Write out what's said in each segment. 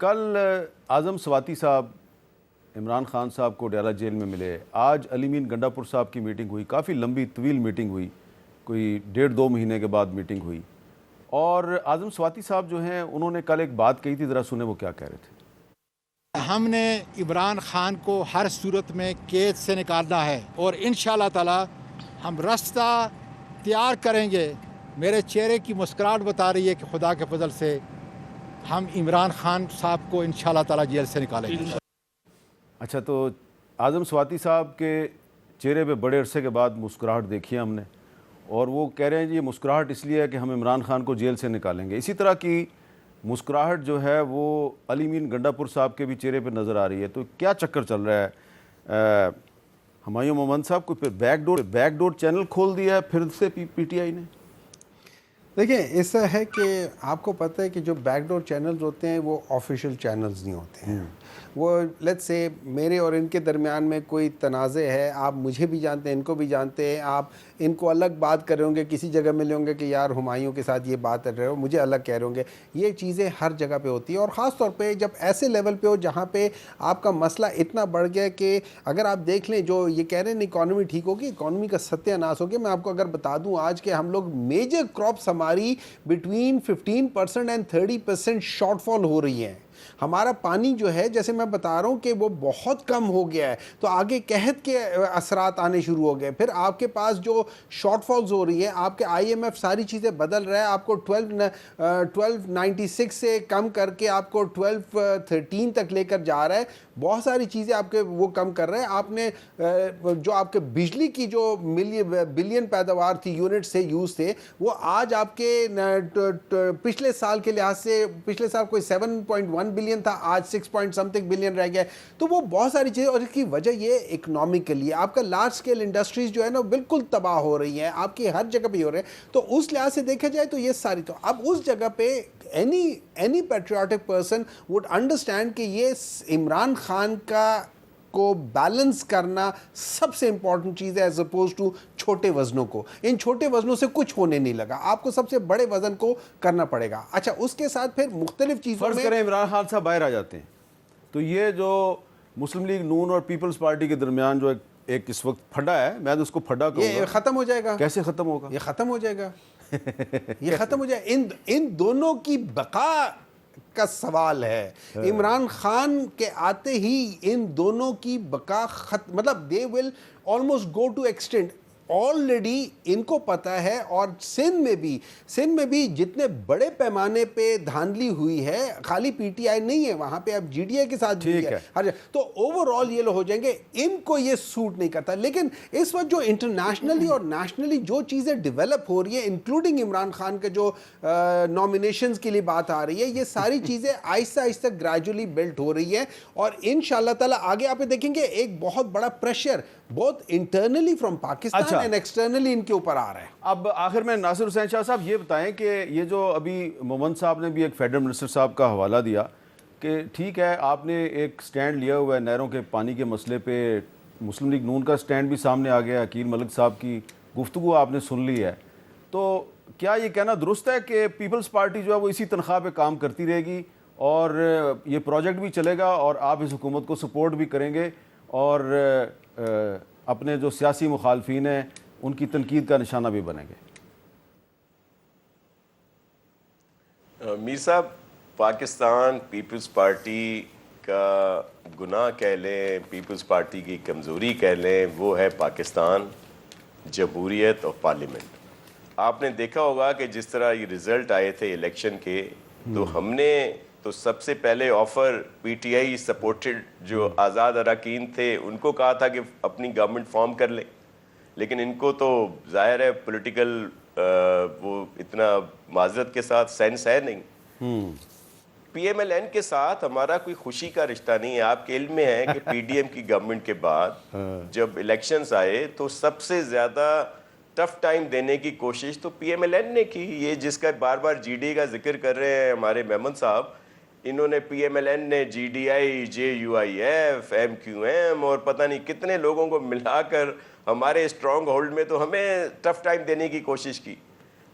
کل اعظم سواتی صاحب عمران خان صاحب کو ڈیالہ جیل میں ملے. آج علی مین گنڈا پور صاحب کی میٹنگ ہوئی, کافی لمبی طویل میٹنگ ہوئی, کوئی 1.5-2 مہینے کے بعد میٹنگ ہوئی. اور اعظم سواتی صاحب جو ہیں انہوں نے کل ایک بات کہی تھی, ذرا سنیں وہ کیا کہہ رہے تھے. ہم نے عمران خان کو ہر صورت میں قید سے نکالنا ہے اور انشاءاللہ تعالی ہم راستہ تیار کریں گے. میرے چہرے کی مسکراہٹ بتا رہی ہے کہ خدا کے فضل سے ہم عمران خان صاحب کو انشاءاللہ تعالی جیل سے نکالیں گے. اچھا, تو اعظم سواتی صاحب کے چہرے پہ بڑے عرصے کے بعد مسکراہٹ دیکھی ہے ہم نے, اور وہ کہہ رہے ہیں جی یہ مسکراہٹ اس لیے ہے کہ ہم عمران خان کو جیل سے نکالیں گے. اسی طرح کی مسکراہٹ جو ہے وہ علی مین گنڈا پور صاحب کے بھی چہرے پہ نظر آ رہی ہے. تو کیا چکر چل رہا ہے؟ ہمایوں مومند صاحب کو پھر بیک ڈور چینل کھول دیا ہے پھر سے پی ٹی آئی نے. دیکھیں, ایسا ہے کہ آپ کو پتہ ہے کہ جو بیک ڈور چینلز ہوتے ہیں وہ آفیشیل چینلز نہیں ہوتے ہیں. وہ لیٹس سے میرے اور ان کے درمیان میں کوئی تنازع ہے, آپ مجھے بھی جانتے ہیں, ان کو بھی جانتے ہیں, آپ ان کو الگ بات کر رہے ہوں گے, کسی جگہ ملے ہوں گے کہ یار ہمایوں کے ساتھ یہ بات کر رہے ہو, مجھے الگ کہہ رہے ہوں گے. یہ چیزیں ہر جگہ پہ ہوتی ہیں, اور خاص طور پہ جب ایسے لیول پہ ہو جہاں پہ آپ کا مسئلہ اتنا بڑھ گیا کہ اگر آپ دیکھ لیں جو یہ کہہ رہے ہیں اکانومی ٹھیک ہوگی, اکانومی کا ستیہ ناش ہو گیا. میں آپ کو اگر بتا دوں آج کہ ہم لوگ میجر کراپس ہماری بٹوین 15% اینڈ 30% شارٹ فال ہو رہی ہیں. ہمارا پانی جو ہے جیسے میں بتا رہا ہوں کہ وہ بہت کم ہو گیا ہے, تو آگے قحط کے اثرات آنے شروع ہو گئے. پھر آپ کے پاس جو شارٹ فالز ہو رہی ہیں, آپ کے آئی ایم ایف ساری چیزیں بدل رہا ہے, آپ کو 1296 سے کم کر کے آپ کو 1213 تک لے کر جا رہا ہے. بہت ساری چیزیں آپ کے وہ کم کر رہے ہیں. آپ نے جو آپ کے بجلی کی جو بلین پیداوار تھی, یونٹ سے یوز تھے, وہ آج آپ کے پچھلے سال کے لحاظ سے پچھلے سال کوئی 7.1 بلین تھا, آج 6 پوائنٹ سمتھنگ بلین رہ گیا. تو وہ بہت ساری چیزیں, اور اس کی وجہ یہ اکنامکلی آپ کا لارج اسکیل انڈسٹریز جو ہے نا بالکل تباہ ہو رہی ہیں, آپ کی ہر جگہ پہ ہو رہے ہیں. تو اس لحاظ سے دیکھا جائے تو یہ ساری, تو اب اس جگہ پہ any patriotic person would understand کہ یہ عمران خان کا کو بیلنس کرنا سب سے امپورٹنٹ چیز ہے ایز اپوز ٹو چھوٹے وزنوں کو. ان چھوٹے وزنوں سے کچھ ہونے نہیں لگا, آپ کو سب سے بڑے وزن کو کرنا پڑے گا. اچھا, اس کے ساتھ پھر مختلف چیزوں فرض کریں عمران خان صاحب باہر آ جاتے ہیں, تو یہ جو مسلم لیگ نون اور پیپلز پارٹی کے درمیان جو ایک اس وقت پھڈا ہے, میں تو اس کو پھڈا کہوں گا, یہ ختم ہو جائے گا. کیسے ختم ہوگا؟ یہ ختم ہو جائے گا. یہ ختم ہو جائے. ان دونوں کی بقا کا سوال ہے. عمران خان کے آتے ہی ان دونوں کی بقا مطلب they will almost go to extent. Already ان کو پتہ ہے, اور سندھ میں بھی جتنے بڑے پیمانے پہ دھاندلی ہوئی ہے, خالی پی ٹی آئی نہیں ہے وہاں پہ, اب جی ڈی اے کے ساتھ بھی ہے ہر جگہ. تو اوور آل یہ لوگ ہو جائیں گے, ان کو یہ سوٹ نہیں کرتا. لیکن اس وقت جو انٹرنیشنلی اور نیشنلی جو چیزیں ڈیولپ ہو رہی ہیں, انکلوڈنگ عمران خان کے جو نامینیشنز کے لیے بات آ رہی ہے, یہ ساری چیزیں آہستہ آہستہ گریجولی بلڈ ہو رہی ہیں. اور انشاءاللہ تعالیٰ آگے آپ دیکھیں گے ایک بہت بڑا پریشر بہت internally from Pakistan and externally ان کے اوپر آ رہا ہے. اب آخر میں ناصر حسین شاہ صاحب یہ بتائیں کہ یہ جو ابھی مومند صاحب نے بھی ایک فیڈرل منسٹر صاحب کا حوالہ دیا کہ ٹھیک ہے آپ نے ایک سٹینڈ لیا ہوا ہے نہروں کے پانی کے مسئلے پہ, مسلم لیگ نون کا سٹینڈ بھی سامنے آ گیا, عقیل ملک صاحب کی گفتگو آپ نے سن لی ہے, تو کیا یہ کہنا درست ہے کہ پیپلز پارٹی جو ہے وہ اسی تنخواہ پہ کام کرتی رہے گی اور یہ پروجیکٹ بھی چلے گا اور آپ اس حکومت کو سپورٹ بھی کریں گے اور اپنے جو سیاسی مخالفین ہیں ان کی تنقید کا نشانہ بھی بنیں گے؟ میر صاحب, پاکستان پیپلز پارٹی کا گناہ کہہ لیں, پیپلز پارٹی کی کمزوری کہہ لیں, وہ ہے پاکستان, جمہوریت اور پارلیمنٹ. آپ نے دیکھا ہوگا کہ جس طرح یہ رزلٹ آئے تھے الیکشن کے, تو ہم نے تو سب سے پہلے offer P T I supported جو آزاد اراکین تھے ان کو کہا تھا کہ اپنی گورنمنٹ فارم کر لیں, لیکن ان کو تو ظاہر ہے پولیٹیکل وہ اتنا معذرت کے ساتھ سینس ہے نہیں. پی ایم ایل این کے ساتھ ہمارا کوئی خوشی کا رشتہ نہیں ہے. آپ کے علم میں ہے کہ پی ڈی ایم کی گورنمنٹ کے بعد جب الیکشنز آئے تو سب سے زیادہ ٹف ٹائم دینے کی کوشش تو پی ایم ایل این نے کی. یہ جس کا بار بار جی ڈی کا ذکر کر رہے ہیں ہمارے محمد صاحب, انہوں نے پی ایم ایل این نے G D I, J U I F, M Q M اور پتہ نہیں کتنے لوگوں کو ملا کر ہمارے اسٹرانگ ہولڈ میں تو ہمیں ٹف ٹائم دینے کی کوشش کی.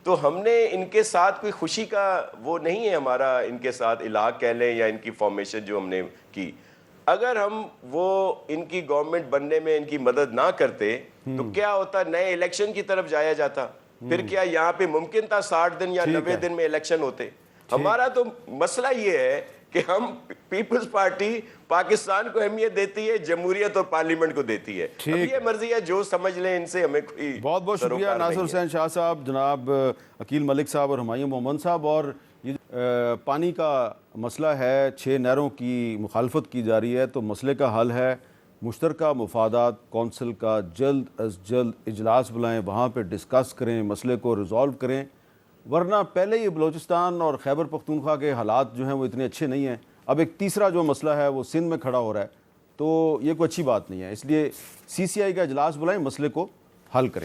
تو ہم نے ان کے ساتھ کوئی خوشی کا وہ نہیں ہے ہمارا ان کے ساتھ الحاق کہہ لیں یا ان کی فارمیشن جو ہم نے کی. اگر ہم وہ ان کی گورنمنٹ بننے میں ان کی مدد نہ کرتے تو کیا ہوتا, نئے الیکشن کی طرف جایا جاتا. پھر کیا یہاں پہ ممکن تھا 60 دن یا 90 دن میں الیکشن ہوتے. ہمارا تو مسئلہ یہ ہے کہ ہم پیپلز پارٹی پاکستان کو اہمیت دیتی ہے, جمہوریت اور پارلیمنٹ کو دیتی ہے. اب یہ مرضی ہے جو سمجھ لیں, ان سے ہمیں کوئی بہت بہت شکریہ ناصر حسین شاہ صاحب, جناب عقیل ملک صاحب اور ہمایوں محمد صاحب. اور یہ پانی کا مسئلہ ہے, 6 نہروں کی مخالفت کی جا رہی ہے, تو مسئلے کا حل ہے مشترکہ مفادات کونسل کا جلد از جلد اجلاس بلائیں, وہاں پہ ڈسکس کریں, مسئلے کو ریزالو کریں. ورنہ پہلے ہی بلوچستان اور خیبر پختونخوا کے حالات جو ہیں وہ اتنے اچھے نہیں ہیں. اب ایک تیسرا جو مسئلہ ہے وہ سندھ میں کھڑا ہو رہا ہے, تو یہ کوئی اچھی بات نہیں ہے. اس لیے CCI کا اجلاس بلائیں, مسئلے کو حل کریں.